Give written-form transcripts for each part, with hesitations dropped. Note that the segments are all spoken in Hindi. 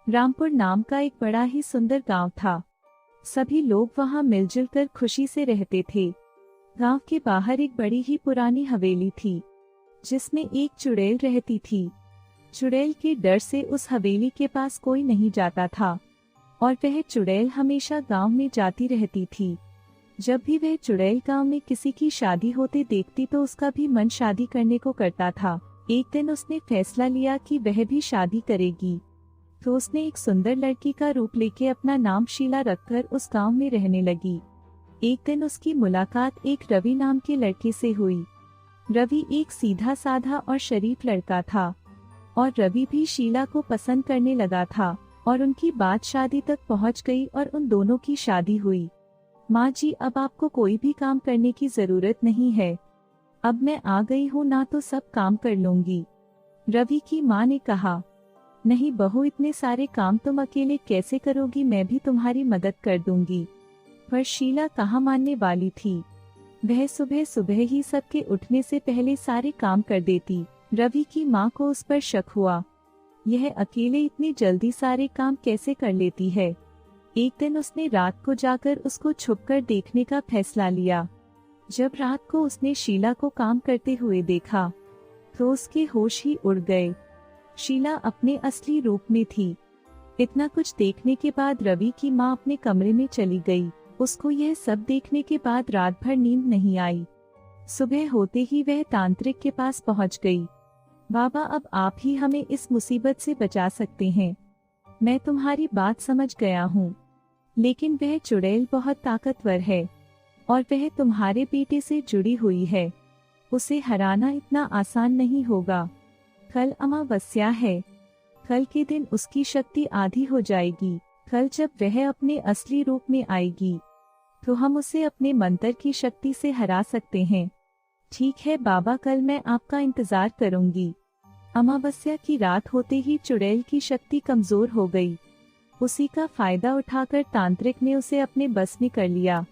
रामपुर नाम का एक बड़ा ही सुंदर गांव था। सभी लोग वहां मिलजुल कर खुशी से रहते थे। गांव के बाहर एक बड़ी ही पुरानी हवेली थी, जिसमें एक चुड़ैल रहती थी। चुड़ैल के डर से उस हवेली के पास कोई नहीं जाता था और वह चुड़ैल हमेशा गांव में जाती रहती थी। जब भी वह चुड़ैल गांव में किसी की शादी होते देखती तो उसका भी मन शादी करने को करता था। एक दिन उसने फैसला लिया कि वह भी शादी करेगी, तो उसने एक सुंदर लड़की का रूप लेके अपना नाम शीला रखकर उस गांव में रहने लगी। एक दिन उसकी मुलाकात एक रवि नाम के लड़के से हुई। रवि एक सीधा साधा और शरीफ लड़का था और रवि भी शीला को पसंद करने लगा था और उनकी बात शादी तक पहुंच गई और उन दोनों की शादी हुई। माँ जी, अब आपको कोई भी काम करने की जरूरत नहीं है, अब मैं आ गई हूँ ना, तो सब काम कर लूंगी। रवि की माँ ने कहा, नहीं बहू, इतने सारे काम तुम अकेले कैसे करोगी, मैं भी तुम्हारी मदद कर दूंगी। पर शीला कहाँ मानने वाली थी। वह सुबह सुबह ही सबके उठने से पहले सारे काम कर देती। रवि की माँ को उस पर शक हुआ, यह अकेले इतनी जल्दी सारे काम कैसे कर लेती है। एक दिन उसने रात को जाकर उसको छुपकर देखने का फैसला लिया। जब रात को उसने शीला को काम करते हुए देखा तो उसके होश ही उड़ गए। शीला अपने असली रूप में थी। इतना कुछ देखने के बाद रवि की माँ अपने कमरे में चली गई। उसको यह सब देखने के बाद रात भर नींद नहीं आई। सुबह होते ही वह तांत्रिक के पास पहुंच गई। बाबा, अब आप ही हमें इस मुसीबत से बचा सकते हैं। मैं तुम्हारी बात समझ गया हूँ, लेकिन वह चुड़ैल बहुत ताकतवर है और वह तुम्हारे बेटे से जुड़ी हुई है। उसे हराना इतना आसान नहीं होगा। कल अमावस्या है, कल के दिन उसकी शक्ति आधी हो जाएगी। कल जब वह अपने असली रूप में आएगी तो हम उसे अपने मंत्र की शक्ति से हरा सकते हैं। ठीक है बाबा, कल मैं आपका इंतजार करूंगी। अमावस्या की रात होते ही चुड़ैल की शक्ति कमजोर हो गई। उसी का फायदा उठाकर तांत्रिक ने उसे अपने बस में कर लिया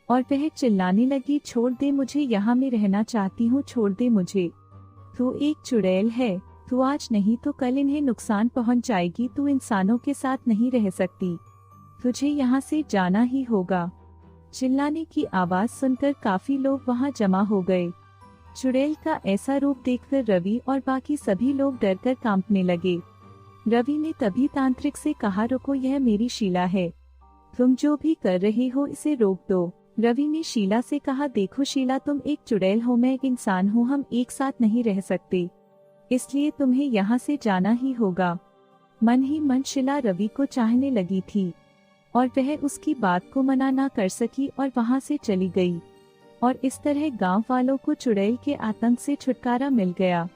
और वह चिल्लाने लगी, छोड़ दे मुझे, यहाँ मैं रहना चाहती हूँ, छोड़ दे मुझे। तू एक चुड़ैल है, तू आज नहीं तो कल इन्हें नुकसान पहुँच जाएगी। तू इंसानों के साथ नहीं रह सकती, तुझे यहाँ से जाना ही होगा। चिल्लाने की आवाज सुनकर काफी लोग वहाँ जमा हो गए। चुड़ैल का ऐसा रूप देखकर रवि और बाकी सभी लोग डरकर कांपने लगे। रवि ने तभी तांत्रिक से कहा, रुको, यह मेरी शीला है, तुम जो भी कर रहे हो इसे रोक दो। रवि ने शीला से कहा, देखो शीला, तुम एक चुड़ैल हो, मैं एक इंसान हूँ, हम एक साथ नहीं रह सकते, इसलिए तुम्हें यहाँ से जाना ही होगा। मन ही मन शीला रवि को चाहने लगी थी और वह उसकी बात को मना ना कर सकी और वहाँ से चली गई। और इस तरह गांव वालों को चुड़ैल के आतंक से छुटकारा मिल गया।